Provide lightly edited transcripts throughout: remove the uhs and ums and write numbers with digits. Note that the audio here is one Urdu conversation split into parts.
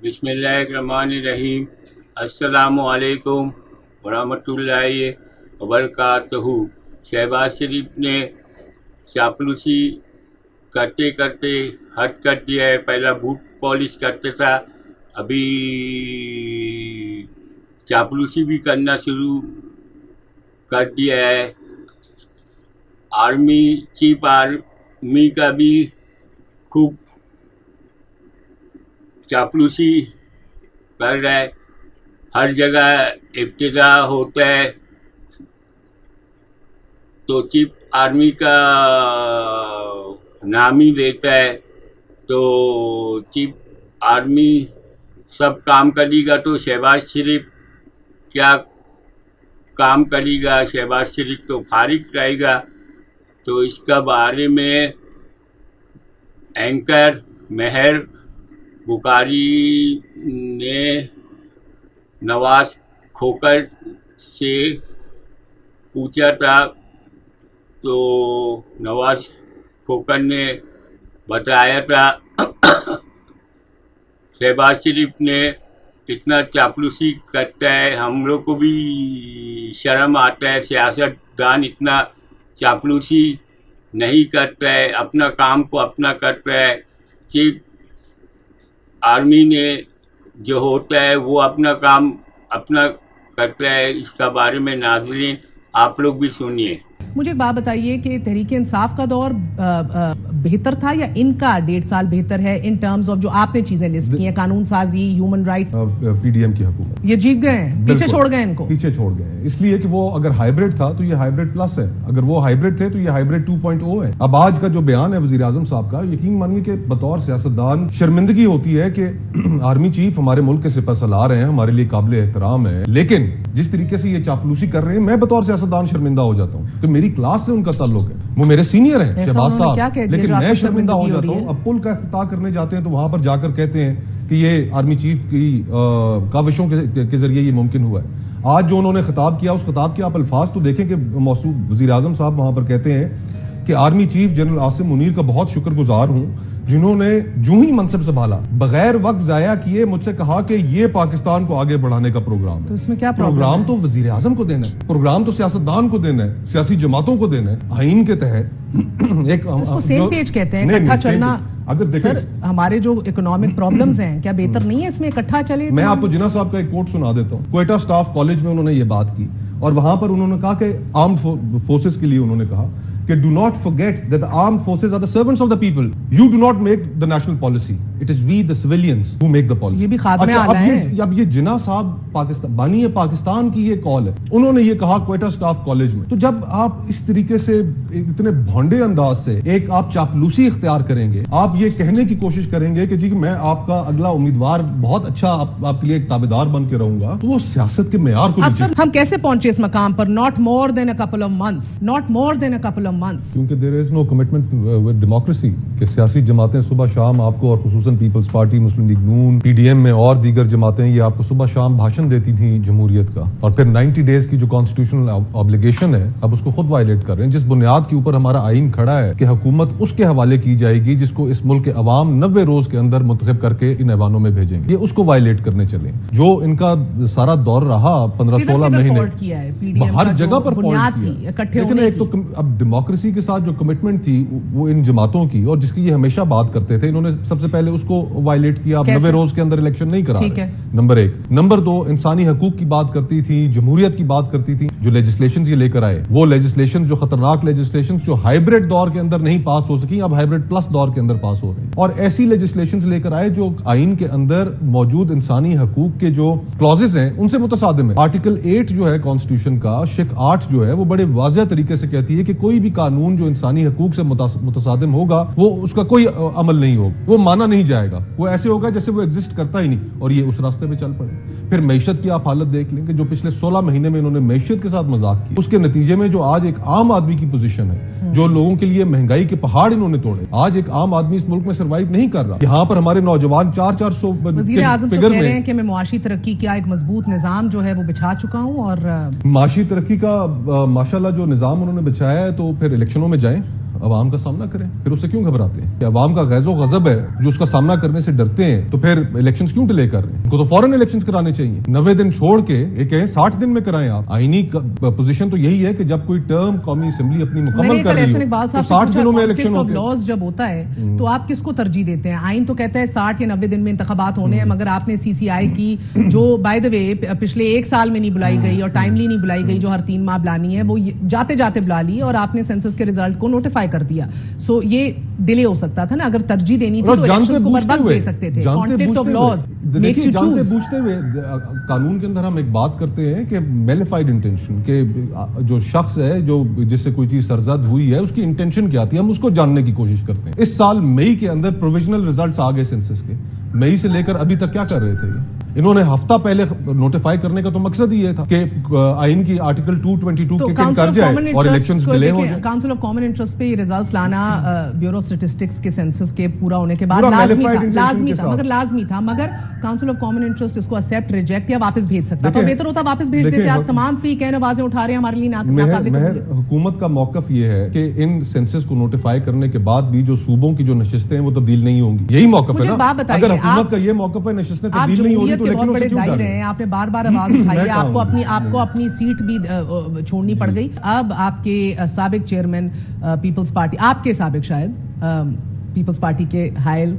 بسم اللہ الرحمن الرحیم۔ السلام علیکم ورحمۃ اللہ وبرکاتہ۔ شہباز شریف نے چاپلوسی کرتے کرتے حد کر دیا ہے۔ پہلا بوٹ پالش کرتا تھا، ابھی چاپلوسی بھی کرنا شروع کر دیا ہے۔ آرمی چیف آرمی کا بھی خوب چاپلوسی کر رہا ہے۔ ہر جگہ افتتاح ہوتا ہے تو چیف آرمی کا نام ہی لیتا ہے، تو چیف آرمی سب کام کرے گا تو شہباز شریف کیا کام کرے گا؟ شہباز شریف تو فارغ رہے گا۔ تو اس کا بارے میں اینکر مہر بخاری نے نواز کھوکر سے پوچھا تھا، تو نواز کھوکر نے بتایا تھا شہباز شریف نے اتنا چاپلوسی کرتا ہے، ہم لوگ کو بھی شرم آتا ہے۔ سیاست دان اتنا چاپلوسی نہیں کرتا ہے، اپنا کام کو اپنا کرتا ہے۔ چیف آرمی نے جو ہوتا ہے وہ اپنا کام اپنا کرتا ہے۔ اس کا بارے میں ناظرین آپ لوگ بھی سنیے۔ مجھے ایک بات بتائیے کہ تحریک انصاف کا دور بہتر تھا یا ان کا 1.5 سال بہتر ہے ان ٹرمز آف جو آپ نے چیزیں لسٹ کی ہیں، قانون سازی، human rights? P D M کی حکومت یہ جیت گئے ہیں، پیچھے چھوڑ گئے ان کو، پیچھے چھوڑ گئے ہیں، اس لیے کہ وہ اگر ہائیبریڈ تھا تو یہ ہائیبریڈ پلس ہے، اگر وہ ہائیبریڈ تھے تو یہ ہائیبریڈ 2.0 ہے۔ اب آج کا جو بیان ہے وزیر اعظم صاحب کا، یقین مانیے کہ بطور سیاستدان شرمندگی ہوتی ہے کہ آرمی چیف ہمارے ملک کے سپہ سالار ہیں، ہمارے لیے قابل احترام ہے، لیکن جس طریقے سے یہ چاپلوسی کر رہے ہیں، میں بطور سیاستدان شرمندہ ہو جاتا ہوں کہ میری کلاس سے ان کا تعلق ہے، وہ میرے سینئر ہیں شہباز صاحب، لیکن میں شرمندہ ہو جاتا ہوں۔ اب پل کا افتتاح کرنے جاتے ہیں تو وہاں پر جا کر کہتے ہیں کہ یہ آرمی چیف کی کاوشوں کے ذریعے یہ ممکن ہوا ہے۔ آج جو انہوں نے خطاب کیا، اس خطاب کے آپ الفاظ تو دیکھیں کہ موصوف وزیر اعظم صاحب وہاں پر کہتے ہیں کہ army chief general Asim Munir کا بہت شکر گزار ہوں جنہوں نے جو ہی منصب سنبھالا بغیر وقت ضائع کیے مجھ سے کہا کہ یہ پاکستان کو آگے بڑھانے کا پروگرام ہے۔ تو اس میں کیا پروگرام تو وزیر اعظم کو دینا ہے، پروگرام تو سیاستدان کو دینا ہے، سیاسی جماعتوں کو دینا ہے۔ آئین کے تحت ایک اس کو سیم پیج کہتے ہیں، اکٹھا چلنا۔ سر ہمارے جو اکنامک پرابلمز ہیں کیا بہتر نہیں ہے اس میں اکٹھا چلے؟ میں آپ کو جناح صاحب کا ایک کوٹ سنا دیتا ہوں۔ کوئٹہ سٹاف کالج میں انہوں نے یہ بات کی اور وہاں پر انہوں نے کہا کہ آرمڈ فورسز کے لیے انہوں نے کہا کہ do not forget that the armed forces are the servants of the people. You do not make the national policy. It is we the civilians who make the policy. یہ بھی خاتمے آلہ ہے۔ اب یہ جناح صاحب بانی پاکستان کی یہ کال ہے، انہوں نے یہ کہا کوئٹہ سٹاف کالج میں۔ تو جب آپ اس طریقے سے اتنے بھونڈے انداز سے ایک آپ چاپلوسی اختیار کریں گے، آپ یہ کہنے کی کوشش کریں گے کہ جی میں آپ کا اگلا امیدوار بہت اچھا آپ کے لیے ایک تابعدار بن کے رہوں گا، تو وہ سیاست کے معیار کو اب سر ہم کیسے پہنچے اس مقام پر؟ not more than a couple of months, not more than a couple of months. کیونکہ there is no commitment with democracy کہ سیاسی جماعتیں صبح شام آپ کو، اور خصوصاً پیپلز پارٹی، مسلم لیگ نون، پی ڈی ایم میں اور دیگر جماعتیں، یہ آپ کو صبح شام بھاشن دیتی تھیں جمہوریت کا، اور پھر 90 ڈیز کی جو کانسٹیٹیوشنل آبلیگیشن ہے اب اس کو خود وائلیٹ کر رہے ہیں، جس بنیاد کے اوپر ہمارا آئین کھڑا ہے کہ حکومت اس کے حوالے کی جائے گی جس کو اس ملک کے عوام 90 روز کے اندر منتخب کر کے ان ایوانوں میں بھیجیں گے، یہ اس کو وائلیٹ کرنے چلے۔ جو ان کا سارا دور رہا 15-16 مہینے، ہر جگہ پر فالٹ کیا، لیکن ایک تو اب ڈیموکریسی کے ساتھ جو کمٹمنٹ تھی وہ ان جماعتوں کی، اور جس کی یہ ہمیشہ بات کرتے تھے، انہوں نے سب سے پہلے اس کو وائلیٹ کیا۔ اب 90 روز کے اندر الیکشن نہیں کرا رہے، نمبر 1۔ نمبر 2، انسانی حقوق کی بات کرتی تھی، جمہوریت کی بات کرتی تھی۔ جو لیجسلیشنز یہ لے کر آئے، وہ لیجسلیشن جو خطرناک لیجسلیشنز جو ہائیبریڈ دور کے اندر نہیں پاس ہو سکی، اب ہائیبریڈ پلس دور کے اندر پاس ہو رہی ہیں، اور ایسی لیجسلیشنز لے کر آئے جو آئین کے اندر موجود انسانی حقوق کے جو کلازز ہیں ان سے متصادم ہے۔ آرٹیکل 8 جو ہے کانسٹیٹیوشن کا، شق 8 جو ہے، وہ بڑے واضح طریقے سے کہتی ہے کہ کوئی بھی قانون جو انسانی حقوق سے متصادم ہوگا وہ اس کا کوئی عمل نہیں ہوگا، وہ مانا نہیں جائے گا، وہ ایسے ہوگا جیسے وہ ایگزسٹ کرتا ہی نہیں، اور یہ اس راستے پہ چل پڑے۔ پھر معیشت کی آپ حالت دیکھ لیں کہ جو پچھلے 16 مہینے میں انہوں نے معیشت کے ساتھ مذاق کیا، اس کے نتیجے میں جو آج ایک عام آدمی کی پوزیشن ہے، جو لوگوں کے لیے مہنگائی کے پہاڑ انہوں نے توڑے، آج ایک عام آدمی اس ملک میں سروائیو نہیں کر رہا۔ یہاں پر ہمارے نوجوان 400 وزیر اعظم تو کہہ رہے ہیں کہ میں معاشی ترقی کا ایک مضبوط نظام جو ہے وہ بچھا چکا ہوں، اور معاشی ترقی کا ماشاءاللہ جو نظام انہوں نے بچھایا ہے، تو پھر الیکشنوں میں جائیں، عوام کا سامنا کریں. پھر اس سے کیوں گھبراتے ہیں؟ کہ عوام کا غیظ و غضب ہے جو اس کا سامنا کرنے سے ڈرتے ہیں, تو پھر الیکشنز کیوں ڈیلے کر رہے ہیں؟ ان کو تو فوراً الیکشنز کرانے چاہیے. 90 دن چھوڑ کے یہ کہیں 60 دن میں کرائیں. آپ آئینی پوزیشن تو یہی ہے کہ جب کوئی ٹرم قومی اسمبلی اپنی مکمل کر رہی ہو تو 60 دنوں میں الیکشن ہوتے ہیں. لاز جب ہوتا ہے تو آپ کس کو ترجیح دیتے ہیں؟ آئین تو کہتا ہے 60 یا 90 دن میں انتخابات ہونے ہیں, مگر آپ نے سی سی آئی کی جو بائی دا وے پچھلے 1 سال میں نہیں بلائی گئی اور ٹائملی نہیں بلائی گئی, جو ہر 3 ماہ بلانی ہے, وہ جاتے جاتے بلا لی اور آپ نے سینسس کے رزلٹ کو نوٹیفائی کر دیا. سو یہ ڈیلے ہو سکتا تھا نا. اگر ترجیح دینی تھی تو الیکشنز کو برباد دے سکتے تھے. Conflict of laws makes you جانتے چوز. بوجھتے ہوئے قانون کے اندر ہم ایک بات کرتے ہیں کہ میلیفائڈ انٹینشن, کہ جو شخص ہے جو جس سے کوئی چیز سرزد ہوئی ہے اس کی انٹینشن کیا تھی, ہم اس کو جاننے کی کوشش کرتے ہیں. اس سال مئی کے اندر پروویژنل ریزلٹس آ گئے سینسس کے. مئی سے لے کر ابھی تک کیا کر رہے تھے یہ؟ انہوں نے ہفتہ پہلے نوٹیفائی کرنے کا تو مقصد ہی یہ تھا کہ آئین کی آرٹیکل 222 کے کن کر جائے اور الیکشنز ڈیلے ہو جائیں. کاؤنسل آف کامن انٹرسٹ پہ یہ ریزلٹس لانا بیورو اسٹیٹسٹکس کے سینسس کے پورا ہونے کے بعد لازمی تھا. مگر کاؤنسل آف کامن انٹرسٹ اس کو ایکسیپٹ, ریجیکٹ یا واپس بھیج سکتا تھا. بہتر ہوتا واپس بھیج دیتے. آپ تمام فری کہنے آوازیں اٹھا رہے ہیں ہمارے لیے ناقابل. حکومت کا موقف یہ ہے کہ ان سینسس کو نوٹیفائی کرنے کے بعد بھی جو صوبوں کی جو نشستیں ہیں وہ تبدیل نہیں ہوں گی. یہی موقف ہے نا. اگر حکومت کا یہ موقف ہے نشستیں تبدیل نہیں ہوگی تو لیکن اسے کیوں ڈر رہے ہیں؟ آپ نے بار بار آواز اٹھائی ہے, آپ کو اپنی سیٹ بھی چھوڑنی پڑ گئی. اب آپ کے سابق چیئرمین پیپلز پارٹی, آپ کے سابق شاید پیپلز پارٹی کے حائل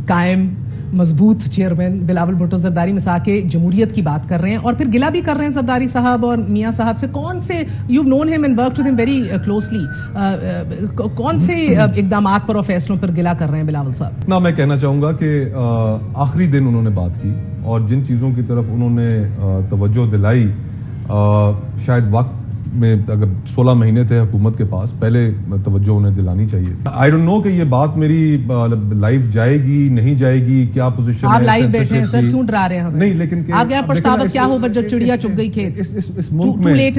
قائم مضبوط چیئرمین بلاول بھٹو زرداری مسا کے جمہوریت کی بات کر رہے ہیں اور پھر گلہ بھی کر رہے ہیں زرداری صاحب اور میاں صاحب سے. کون سے, یو نون ہم اینڈ ورکڈ ود ہم ویری کلوزلی, کون سے اقدامات پر اور فیصلوں پر گلہ کر رہے ہیں بلاول صاحب؟ اتنا میں کہنا چاہوں گا کہ آخری دن انہوں نے بات کی اور جن چیزوں کی طرف انہوں نے توجہ دلائی, شاید وقت میں اگر 16 مہینے تھے حکومت کے پاس, پہلے توجہ انہیں دلانی چاہیے تھی. آئی ڈونٹ نو کہ یہ بات میری لائیو جائے گی نہیں جائے گی, کیا پوزیشن ہے. آپ لائیو بیٹھے ہیں سر, کیوں ڈرا رہے ہیں ہمیں؟ نہیں لیکن آپ یار پچھتاوت کیا ہو جب چڑیا چگ گئی کھیت. اس ملک میں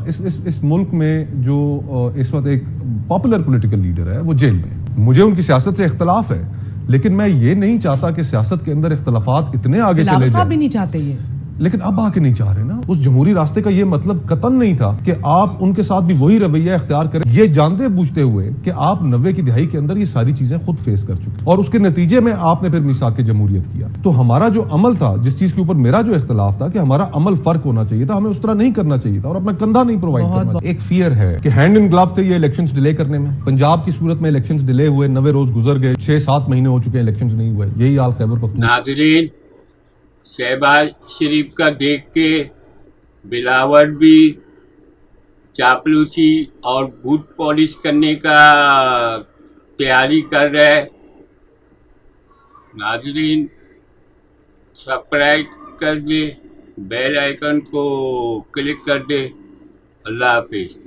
اس ملک میں جو اس وقت ایک پاپولر پولیٹیکل لیڈر ہے وہ جیل میں. مجھے ان کی سیاست سے اختلاف ہے لیکن میں یہ نہیں چاہتا کہ سیاست کے اندر اختلافات اتنے آگے چلے جائیں. بھی نہیں چاہتے یہ, لیکن اب آ کے نہیں چاہ رہے نا. اس جمہوری راستے کا یہ مطلب قطعاً نہیں تھا کہ آپ ان کے ساتھ بھی وہی رویہ اختیار کریں, یہ جانتے بوجھتے ہوئے کہ آپ 90 کی دہائی کے اندر یہ ساری چیزیں خود فیس کر چکے اور اس کے نتیجے میں آپ نے پھر میثاق جمہوریت کیا. تو ہمارا جو عمل تھا, جس چیز کے اوپر میرا جو اختلاف تھا کہ ہمارا عمل فرق ہونا چاہیے تھا, ہمیں اس طرح نہیں کرنا چاہیے تھا اور اپنا کندھا نہیں پرووائڈ کرنا. ایک فیئر ہے کہ ہینڈ ان گلو تھے یہ الیکشنز ڈیلے کرنے میں. پنجاب کی صورت میں الیکشنز ڈیلے ہوئے, 90 روز گزر گئے, 6-7 مہینے ہو چکے الیکشنز نہیں ہوئے. یہی حال خیبر پختونخوا. ناظرین, شہباز شریف کا دیکھ کے بلاول بھی چاپلوسی اور بوٹ پالش کرنے کا تیاری کر رہے. ناظرین سبسکرائب کر دے, بیل آئیکن کو کلک کر دے. اللہ حافظ.